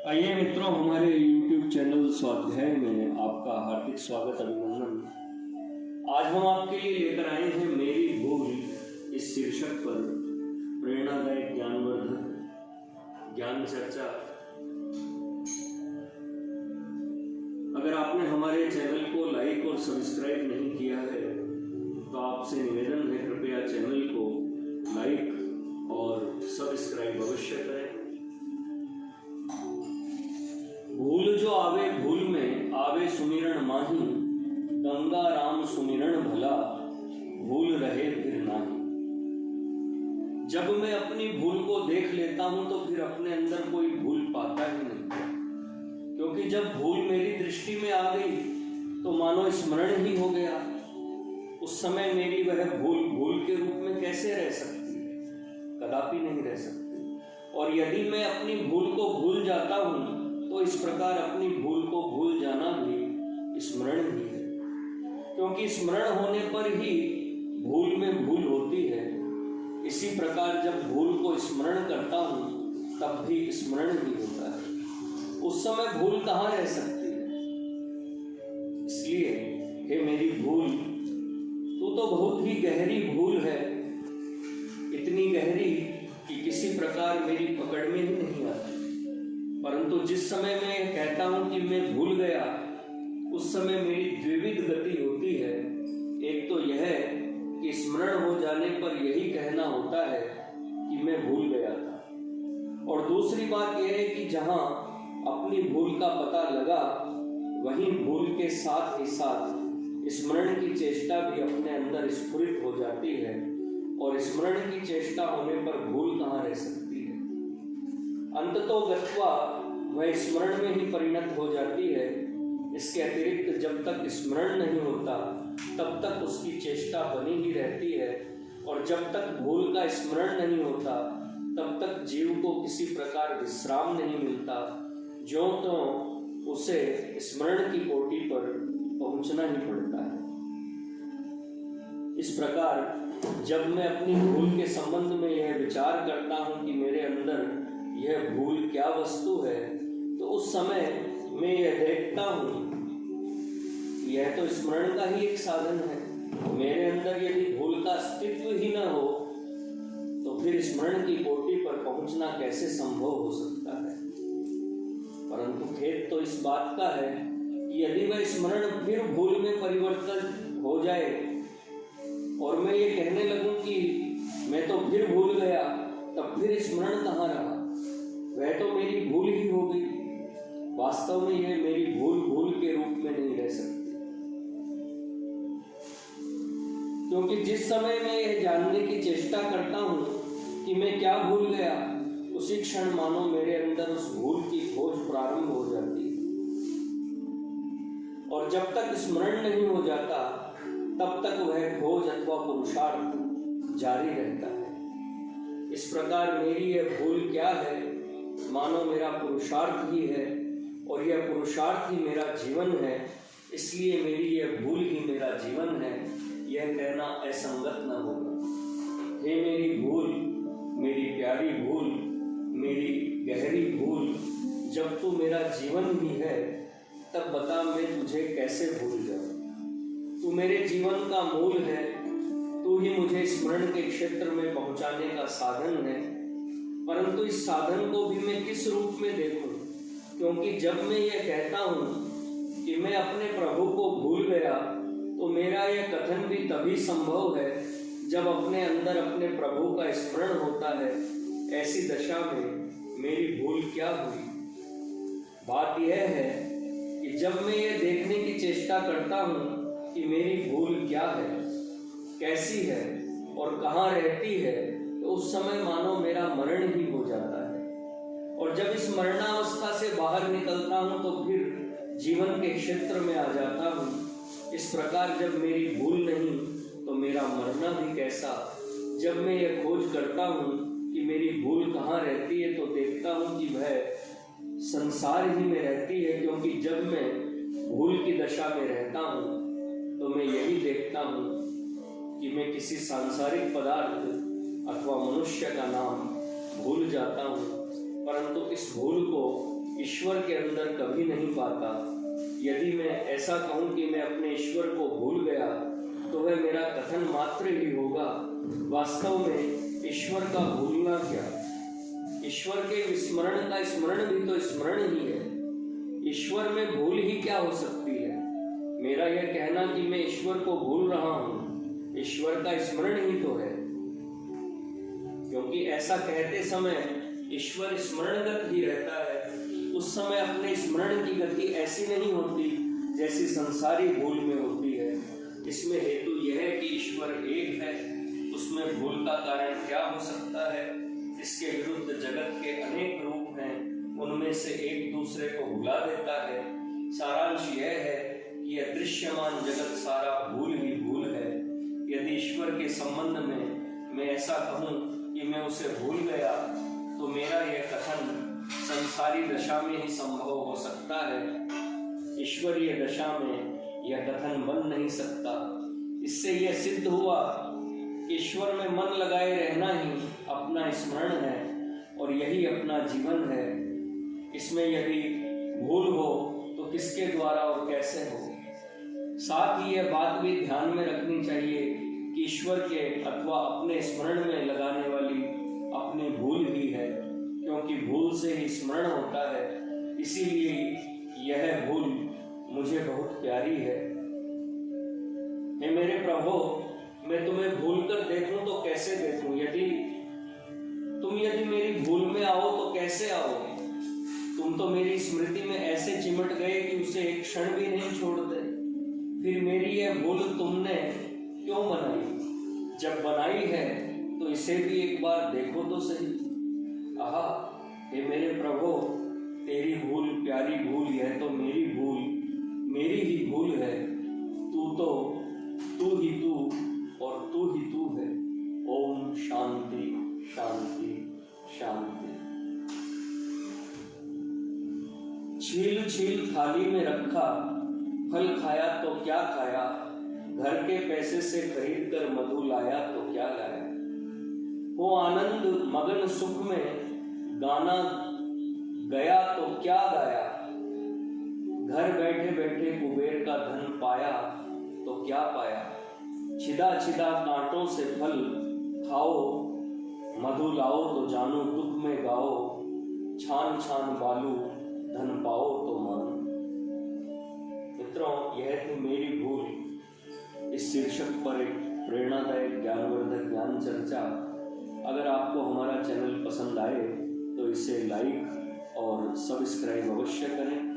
आइए मित्रों, हमारे YouTube चैनल स्वाध्याय में आपका हार्दिक स्वागत अभिनंदन। आज हम आपके लिए लेकर आए हैं मेरी भूल इस शीर्षक पर प्रेरणादायक ज्ञानवर्धक ज्ञान चर्चा। अगर आपने हमारे चैनल को लाइक और सब्सक्राइब नहीं किया है तो आपसे निवेदन है, कृपया चैनल को लाइक और सब्सक्राइब अवश्य करें। भूल जो आवे भूल में आवे सुमिरन माही, गंगा राम सुमिरन भला भूल रहे फिर नाही। जब मैं अपनी भूल को देख लेता हूं तो फिर अपने अंदर कोई भूल पाता ही नहीं, क्योंकि जब भूल मेरी दृष्टि में आ गई तो मानो स्मरण ही हो गया। उस समय मेरी वह भूल भूल के रूप में कैसे रह सकती है? कदापि नहीं रह सकती। और यदि मैं अपनी भूल को भूल जाता हूं तो इस प्रकार अपनी भूल को भूल जाना भी स्मरण ही है, क्योंकि स्मरण होने पर ही भूल में भूल होती है। इसी प्रकार जब भूल को स्मरण करता हूँ तब भी स्मरण ही होता है। उस समय भूल कहाँ रह सकती है? इसलिए हे मेरी भूल, तू तो बहुत ही गहरी भूल है, इतनी गहरी कि किसी प्रकार मेरी पकड़ में ही नहीं आती। परंतु जिस समय मैं कहता हूं कि मैं भूल गया, उस समय मेरी द्विविध गति होती है। एक तो यह कि स्मरण हो जाने पर यही कहना होता है कि मैं भूल गया था, और दूसरी बात यह है कि जहां अपनी भूल का पता लगा वहीं भूल के साथ ही साथ स्मरण की चेष्टा भी अपने अंदर स्फुरित हो जाती है, और स्मरण की चेष्टा होने पर भूल कहाँ रह सकती है? अंततो गत्वा वह स्मरण में ही परिणत हो जाती है। इसके अतिरिक्त जब तक स्मरण नहीं होता तब तक उसकी चेष्टा बनी ही रहती है, और जब तक भूल का स्मरण नहीं होता तब तक जीव को किसी प्रकार विश्राम नहीं मिलता, ज्यों तो उसे स्मरण की कोटि पर पहुंचना ही पड़ता है। इस प्रकार जब मैं अपनी भूल के संबंध में यह विचार करता हूं कि मेरे अंदर यह भूल क्या वस्तु है, तो उस समय मैं यह देखता हूं यह तो स्मरण का ही एक साधन है। मेरे अंदर यदि भूल का अस्तित्व ही न हो तो फिर स्मरण की कोटि पर पहुंचना कैसे संभव हो सकता है? परंतु खेद तो इस बात का है कि यदि वह स्मरण फिर भूल में परिवर्तन हो जाए और मैं ये कहने लगूं कि मैं तो फिर भूल गया, तब फिर स्मरण कहाँ रहा? वह तो मेरी भूल ही हो गई। वास्तव में यह मेरी भूल भूल के रूप में नहीं रह सकती, क्योंकि जिस समय मैं यह जानने की चेष्टा करता हूं कि मैं क्या भूल गया, उसी क्षण मानो मेरे अंदर उस भूल की खोज प्रारंभ हो जाती है। और जब तक स्मरण नहीं हो जाता तब तक वह खोज अथवा पुरुषार्थ जारी रहता है। इस प्रकार मेरी यह भूल क्या है? मानो मेरा पुरुषार्थ ही है, और यह पुरुषार्थ ही मेरा जीवन है। इसलिए मेरी यह भूल ही मेरा जीवन है, यह कहना असंगत न होगा। हे मेरी भूल, मेरी प्यारी भूल, मेरी गहरी भूल, जब तू मेरा जीवन ही है तब बता मैं तुझे कैसे भूल जाऊं? तू मेरे जीवन का मूल है, तू ही मुझे स्मरण के क्षेत्र में पहुंचाने का साधन है। परंतु इस साधन को भी मैं किस रूप में देखूं? क्योंकि जब मैं ये कहता हूं कि मैं अपने प्रभु को भूल गया, तो मेरा यह कथन भी तभी संभव है जब अपने अंदर अपने प्रभु का स्मरण होता है। ऐसी दशा में मेरी भूल क्या हुई? बात यह है कि जब मैं ये देखने की चेष्टा करता हूं कि मेरी भूल क्या है, कैसी है और कहाँ रहती है, तो उस समय मानो मेरा मरण ही हो जाता है। और जब इस मरणावस्था से बाहर निकलता हूँ तो फिर जीवन के क्षेत्र में आ जाता हूँ। इस प्रकार जब मेरी भूल नहीं तो मेरा मरना भी कैसा? जब मैं यह खोज करता हूँ कि मेरी भूल कहाँ रहती है तो देखता हूँ कि वह संसार ही में रहती है, क्योंकि जब मैं भूल की दशा में रहता हूँ तो मैं यही देखता हूँ कि मैं किसी सांसारिक पदार्थ अथवा मनुष्य का नाम भूल जाता हूँ, परंतु इस भूल को ईश्वर के अंदर कभी नहीं पाता। यदि मैं ऐसा कहूँ कि मैं अपने ईश्वर को भूल गया तो वह मेरा कथन मात्र ही होगा। वास्तव में ईश्वर का भूलना क्या, ईश्वर के विस्मरण का स्मरण भी तो स्मरण ही है। ईश्वर में भूल ही क्या हो सकती है। मेरा यह कहना कि मैं ईश्वर को भूल रहा हूँ, ईश्वर का स्मरण ही तो है। क्योंकि ऐसा कहते समय ईश्वर स्मरणगत ही रहता है। उस समय अपने स्मरण की गति ऐसी नहीं होती जैसी संसारी भूल में होती है। इसमें हेतु यह है कि ईश्वर एक है, उसमें भूल का कारण क्या हो सकता है। इसके विरुद्ध जगत के अनेक रूप हैं, उनमें से एक दूसरे को भुला देता है। सारांश यह है कि यह दृश्यमान जगत सारा भूल ही भूल है। यदि ईश्वर के संबंध में मैं ऐसा कहूँ कि मैं उसे भूल गया तो मेरा यह कथन संसारी दशा में ही संभव हो सकता है, ईश्वरीय दशा में यह कथन बन नहीं सकता। इससे यह सिद्ध हुआ कि ईश्वर में मन लगाए रहना ही अपना स्मरण है और यही अपना जीवन है। इसमें यदि भूल हो तो किसके द्वारा और कैसे हो। साथ ही यह बात भी ध्यान में रखनी चाहिए कि ईश्वर के अथवा अपने स्मरण में लगाने वाली अपनी भूल ही है, क्योंकि भूल से ही स्मरण होता है। इसीलिए यह भूल मुझे बहुत प्यारी है। हे मेरे प्रभु, मैं तुम्हें भूल कर देखूं तो कैसे देखूं। यदि मेरी भूल में आओ तो कैसे आओ। तुम तो मेरी स्मृति में ऐसे चिमट गए कि उसे एक क्षण भी नहीं छोड़ते। फिर मेरी यह भूल तुमने क्यों बनाई। जब बनाई है तो इसे भी एक बार देखो तो सही। आहा, हे मेरे प्रभु, तेरी भूल प्यारी भूल, यह तो मेरी भूल, मेरी ही भूल है। तू ही तू और तू ही तू है। ओम शांति शांति शांति। छील छील थाली में रखा, फल खाया तो क्या खाया। घर के पैसे से खरीद कर मधु लाया तो क्या लाया। वो आनंद मगन सुख में गाना गया तो क्या गाया। घर बैठे बैठे कुबेर का धन पाया तो क्या पाया। छिदा छिदा कांटों से फल खाओ, मधु लाओ तो जानो दुख में गाओ। छान छान बालू धन पाओ तो मानो। मित्रों, यह थी मेरी भूल। इस शीर्षक पर एक प्रेरणादायक ज्ञानवर्धक ज्ञान चर्चा। अगर आपको हमारा चैनल पसंद आए तो इसे लाइक और सब्सक्राइब अवश्य करें।